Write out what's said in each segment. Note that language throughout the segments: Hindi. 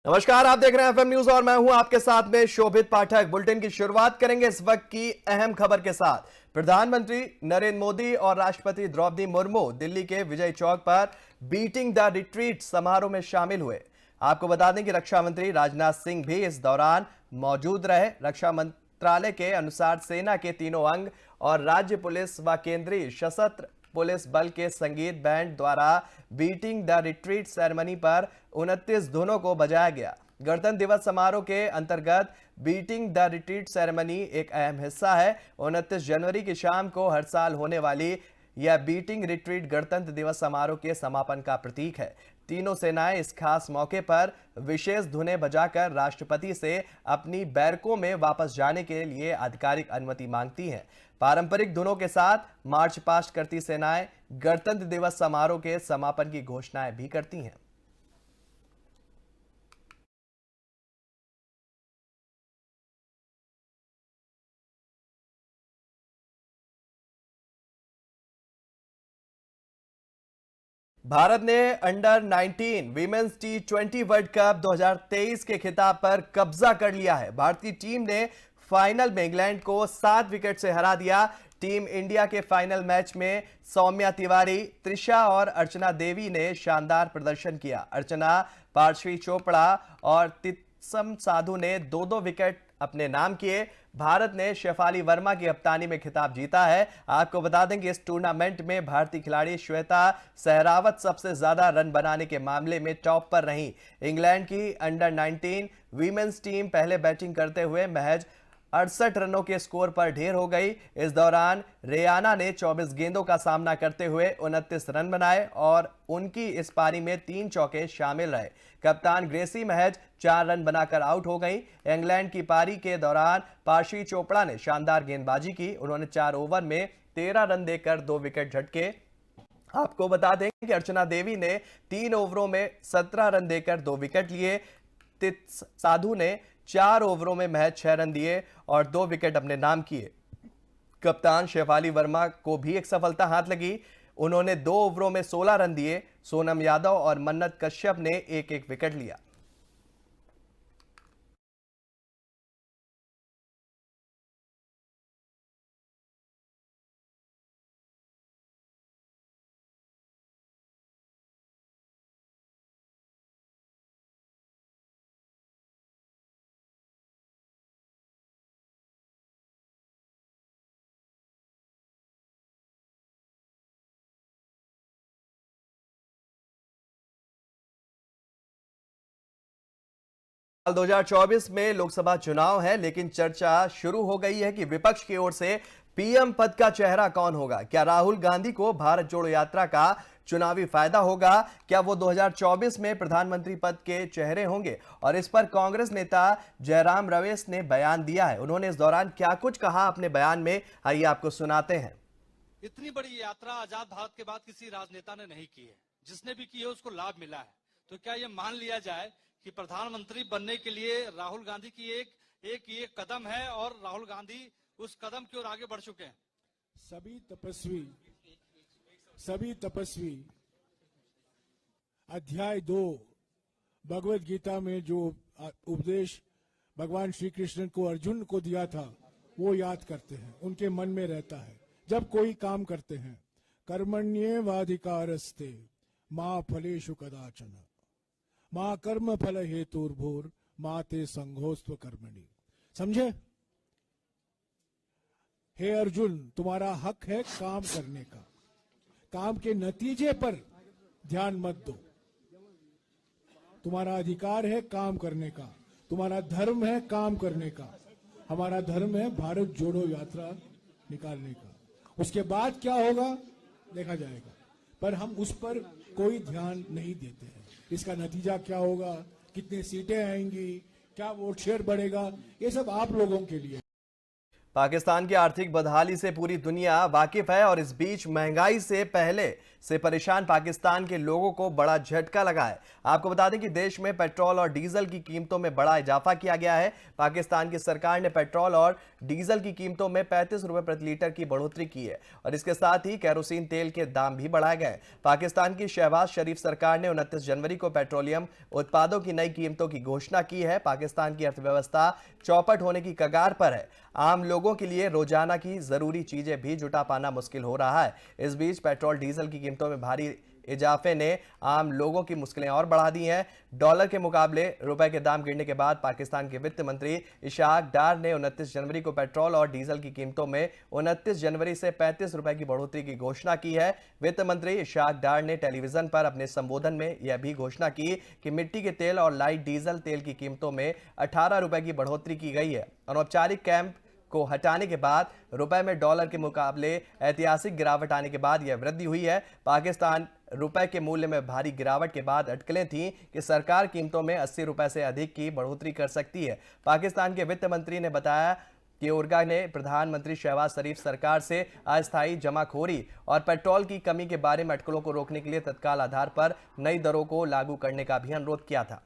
नमस्कार, आप देख रहे हैं एफएम न्यूज और मैं हूं आपके साथ में शोभित पाठक। बुलेटिन की शुरुआत करेंगे इस वक्त की अहम खबर के साथ। प्रधानमंत्री नरेंद्र मोदी और राष्ट्रपति द्रौपदी मुर्मू दिल्ली के विजय चौक पर बीटिंग द रिट्रीट समारोह में शामिल हुए। आपको बता दें कि रक्षा मंत्री राजनाथ सिंह भी इस दौरान मौजूद रहे। रक्षा मंत्रालय के अनुसार सेना के तीनों अंग और राज्य पुलिस व केंद्रीय सशस्त्र पुलिस बल के संगीत बैंड द्वारा बीटिंग द रिट्रीट सेरेमनी पर 29 धुनों को बजाया गया। गणतंत्र दिवस समारोह के अंतर्गत बीटिंग द रिट्रीट सेरेमनी एक अहम हिस्सा है। 29 जनवरी की शाम को हर साल होने वाली यह बीटिंग रिट्रीट गणतंत्र दिवस समारोह के समापन का प्रतीक है। तीनों सेनाएं इस खास मौके पर विशेष धुनें बजाकर राष्ट्रपति से अपनी बैरकों में वापस जाने के लिए आधिकारिक अनुमति मांगती हैं। पारंपरिक धुनों के साथ मार्च पास्ट करती सेनाएं गणतंत्र दिवस समारोह के समापन की घोषणाएं भी करती हैं। भारत ने under 19 women's T20 world cup 2023 के खिताब पर कब्जा कर लिया है। भारतीय टीम ने फाइनल में इंग्लैंड को 7 विकेट से हरा दिया। टीम इंडिया के फाइनल मैच में सौम्या तिवारी, त्रिशा और अर्चना देवी ने शानदार प्रदर्शन किया। अर्चना, पार्श्वी चोपड़ा और तित्सम साधु ने 2-2 विकेट अपने नाम किए। भारत ने शेफाली वर्मा की कप्तानी में खिताब जीता है। आपको बता दें कि इस टूर्नामेंट में भारतीय खिलाड़ी श्वेता सहरावत सबसे ज्यादा रन बनाने के मामले में टॉप पर रही। इंग्लैंड की अंडर 19 वीमेंस टीम पहले बैटिंग करते हुए महज 68 रनों के स्कोर पर ढेर हो गई। इस दौरान रेयाना ने 24 गेंदों का सामना करते हुए 29 रन बनाए और उनकी इस पारी में 3 चौके शामिल रहे। कप्तान ग्रेसी महज 4 रन बनाकर आउट हो गई। इंग्लैंड की पारी के दौरान पार्श्वी चोपड़ा ने शानदार गेंदबाजी की। उन्होंने 4 ओवर में 13 रन देकर 2 विकेट झटके। आपको बता दें कि अर्चना देवी ने 3 ओवरों में 17 रन देकर 2 विकेट लिए। तित्स साधु ने 4 ओवरों में महज 6 रन दिए और 2 विकेट अपने नाम किए। कप्तान शेफाली वर्मा को भी एक सफलता हाथ लगी। उन्होंने 2 ओवरों में 16 रन दिए। सोनम यादव और मन्नत कश्यप ने एक एक विकेट लिया। साल 2024 में लोकसभा चुनाव है, लेकिन चर्चा शुरू हो गई है कि विपक्ष की ओर से पीएम पद का चेहरा कौन होगा। क्या राहुल गांधी को भारत जोड़ो यात्रा का चुनावी फायदा होगा? क्या वो 2024 में प्रधानमंत्री पद के चेहरे होंगे? और इस पर कांग्रेस नेता जयराम रमेश ने बयान दिया है। उन्होंने इस दौरान क्या कुछ कहा अपने बयान में, आइए आपको सुनाते हैं। इतनी बड़ी यात्रा आजाद भारत के बाद किसी राजनेता ने नहीं की है। जिसने भी की है उसको लाभ मिला है। तो क्या ये मान लिया जाए कि प्रधानमंत्री बनने के लिए राहुल गांधी की एक कदम है और राहुल गांधी उस कदम की ओर आगे बढ़ चुके हैं? सभी तपस्वी अध्याय 2 भगवत गीता में जो उपदेश भगवान श्री कृष्ण को अर्जुन को दिया था वो याद करते हैं, उनके मन में रहता है। जब कोई काम करते हैं, कर्मण्येवाधिकारस्ते मां फलेषु कदाचन मां कर्म फल हेतुर्भूर मां ते संघोस्त्व कर्मणि। समझे? हे अर्जुन, तुम्हारा हक है काम करने का। काम के नतीजे पर ध्यान मत दो। तुम्हारा अधिकार है काम करने का, तुम्हारा धर्म है काम करने का। हमारा धर्म है भारत जोड़ो यात्रा निकालने का। उसके बाद क्या होगा देखा जाएगा, पर हम उस पर कोई ध्यान नहीं देते हैं। इसका नतीजा क्या होगा, कितनी सीटें आएंगी, क्या वोट शेयर बढ़ेगा, ये सब आप लोगों के लिए। पाकिस्तान की आर्थिक बदहाली से पूरी दुनिया वाकिफ है और इस बीच महंगाई से पहले से परेशान पाकिस्तान के लोगों को बड़ा झटका लगा है। आपको बता दें कि देश में पेट्रोल और डीजल की कीमतों में बड़ा इजाफा किया गया है। पाकिस्तान की सरकार ने पेट्रोल और डीजल की कीमतों में 35 रुपए प्रति लीटर की बढ़ोतरी की है और इसके साथ ही केरोसिन तेल के दाम भी बढ़ाए गए। पाकिस्तान की शहबाज शरीफ सरकार ने 29 जनवरी को पेट्रोलियम उत्पादों की नई कीमतों की घोषणा की है। पाकिस्तान की अर्थव्यवस्था चौपट होने की कगार पर है। आम लोगों के लिए रोजाना की जरूरी चीजें भी जुटा पाना मुश्किल हो रहा है। इस बीच पेट्रोल डीजल की कीमतों में भारी इजाफे ने आम लोगों की मुश्किलें और बढ़ा दी हैं। डॉलर के मुकाबले रुपए के दाम गिरने के बाद पाकिस्तान के वित्त मंत्री इशाक डार ने 29 जनवरी को पेट्रोल और डीजल की कीमतों में 29 जनवरी से 35 रुपए की बढ़ोतरी की घोषणा की है। वित्त मंत्री इशाक डार ने टेलीविजन पर अपने संबोधन में यह भी घोषणा की कि मिट्टी के तेल और लाइट डीजल तेल की कीमतों में 18 रुपए की बढ़ोतरी की गई है। अनौपचारिक कैंप को हटाने के बाद रुपए में डॉलर के मुकाबले ऐतिहासिक गिरावट आने के बाद यह वृद्धि हुई है। पाकिस्तान रुपए के मूल्य में भारी गिरावट के बाद अटकलें थीं कि सरकार कीमतों में 80 रुपए से अधिक की बढ़ोतरी कर सकती है। पाकिस्तान के वित्त मंत्री ने बताया कि उर्गा ने प्रधानमंत्री शहबाज शरीफ सरकार से अस्थायी जमाखोरी और पेट्रोल की कमी के बारे में अटकलों को रोकने के लिए तत्काल आधार पर नई दरों को लागू करने का भी अनुरोध किया था।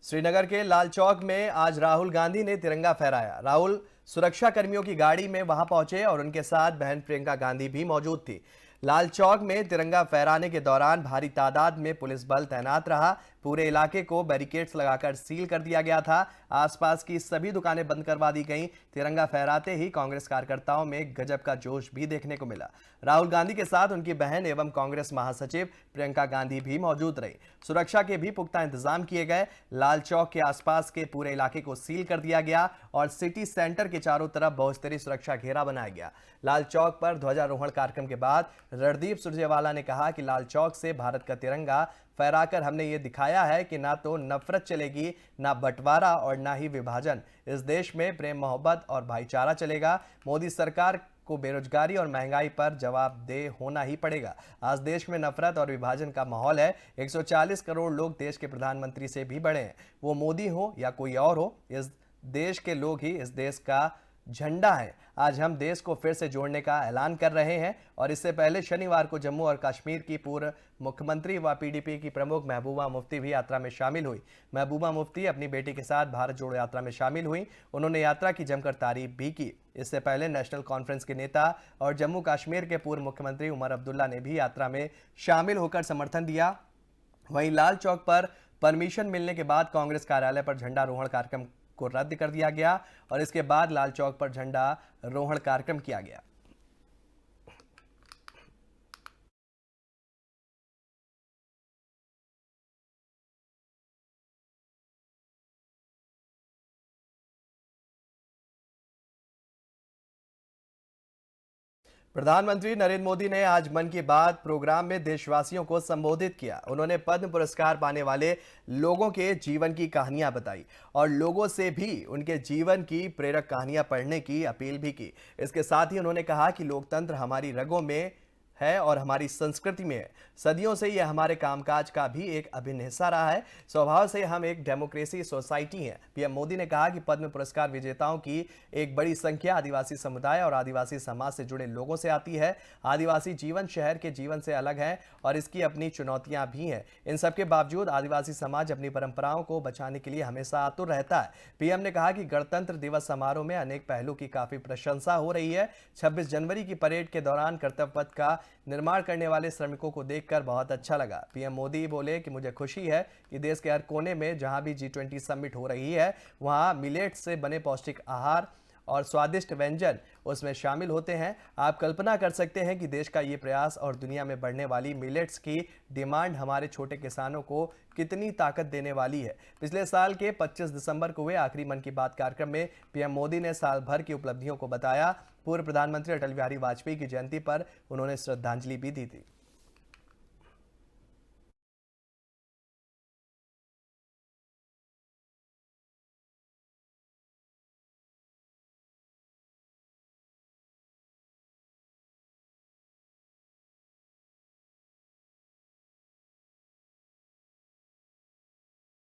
श्रीनगर के लाल चौक में आज राहुल गांधी ने तिरंगा फहराया। राहुल सुरक्षा कर्मियों की गाड़ी में वहां पहुंचे और उनके साथ बहन प्रियंका गांधी भी मौजूद थी। लाल चौक में तिरंगा फहराने के दौरान भारी तादाद में पुलिस बल तैनात रहा। पूरे इलाके को बैरिकेड्स लगाकर सील कर दिया गया था। आसपास की सभी दुकानें बंद करवा दी गईं। तिरंगा फहराते ही कांग्रेस कार्यकर्ताओं में गजब का जोश भी देखने को मिला। राहुल गांधी के साथ उनकी बहन एवं कांग्रेस महासचिव प्रियंका गांधी भी मौजूद रही। सुरक्षा के भी पुख्ता इंतजाम किए गए। लाल चौक के आसपास के पूरे इलाके को सील कर दिया गया और सिटी सेंटर के चारों तरफ बहुस्तरीय सुरक्षा घेरा बनाया गया। लाल चौक पर ध्वजारोहण कार्यक्रम के बाद रणदीप सुरजेवाला ने कहा कि लाल चौक से भारत का तिरंगा फहराकर हमने ये दिखाया है कि ना तो नफरत चलेगी, ना बंटवारा और ना ही विभाजन। इस देश में प्रेम मोहब्बत और भाईचारा चलेगा। मोदी सरकार को बेरोजगारी और महंगाई पर जवाबदेह होना ही पड़ेगा। आज देश में नफरत और विभाजन का माहौल है। 140 करोड़ लोग देश के प्रधानमंत्री से भी बड़े हैं। वो मोदी हो या कोई और हो, इस देश के लोग ही इस देश का झंडा है। आज हम देश को फिर से जोड़ने का ऐलान कर रहे हैं और इससे पहले शनिवार को जम्मू और कश्मीर की पूर्व मुख्यमंत्री व पीडीपी की प्रमुख महबूबा मुफ्ती भी यात्रा में शामिल हुई। महबूबा मुफ्ती अपनी बेटी के साथ भारत जोड़ो यात्रा में शामिल हुई। उन्होंने यात्रा की जमकर तारीफ भी की। इससे पहले नेशनल कॉन्फ्रेंस के नेता और जम्मू कश्मीर के पूर्व मुख्यमंत्री उमर अब्दुल्ला ने भी यात्रा में शामिल होकर समर्थन दिया। वहीं लाल चौक पर परमिशन मिलने के बाद कांग्रेस कार्यालय पर झंडारोहण कार्यक्रम को रद्द कर दिया गया और इसके बाद लाल चौक पर झंडा रोहण कार्यक्रम किया गया। प्रधानमंत्री नरेंद्र मोदी ने आज मन की बात प्रोग्राम में देशवासियों को संबोधित किया। उन्होंने पद्म पुरस्कार पाने वाले लोगों के जीवन की कहानियां बताई और लोगों से भी उनके जीवन की प्रेरक कहानियां पढ़ने की अपील भी की। इसके साथ ही उन्होंने कहा कि लोकतंत्र हमारी रगों में है और हमारी संस्कृति में है। सदियों से यह हमारे कामकाज का भी एक अभिन्न हिस्सा रहा है। स्वभाव से हम एक डेमोक्रेसी सोसाइटी हैं। पीएम मोदी ने कहा कि पद्म पुरस्कार विजेताओं की एक बड़ी संख्या आदिवासी समुदाय और आदिवासी समाज से जुड़े लोगों से आती है। आदिवासी जीवन शहर के जीवन से अलग है और इसकी अपनी चुनौतियां भी हैं। इन सबके बावजूद आदिवासी समाज अपनी परंपराओं को बचाने के लिए हमेशा आतुर रहता है। पीएम ने कहा कि गणतंत्र दिवस समारोह में अनेक पहलू की काफी प्रशंसा हो रही है। 26 जनवरी की परेड के दौरान कर्तव्य पथ का निर्माण करने वाले श्रमिकों को देखकर बहुत अच्छा लगा। पीएम मोदी बोले कि मुझे खुशी है कि देश के हर कोने में जहां भी G20 समिट हो रही है वहां मिलेट से बने पौष्टिक आहार और स्वादिष्ट व्यंजन उसमें शामिल होते हैं। आप कल्पना कर सकते हैं कि देश का ये प्रयास और दुनिया में बढ़ने वाली मिलेट्स की डिमांड हमारे छोटे किसानों को कितनी ताकत देने वाली है। पिछले साल के 25 दिसंबर को हुए आखिरी मन की बात कार्यक्रम में पीएम मोदी ने साल भर की उपलब्धियों को बताया। पूर्व प्रधानमंत्री अटल बिहारी वाजपेयी की जयंती पर उन्होंने श्रद्धांजलि भी दी थी।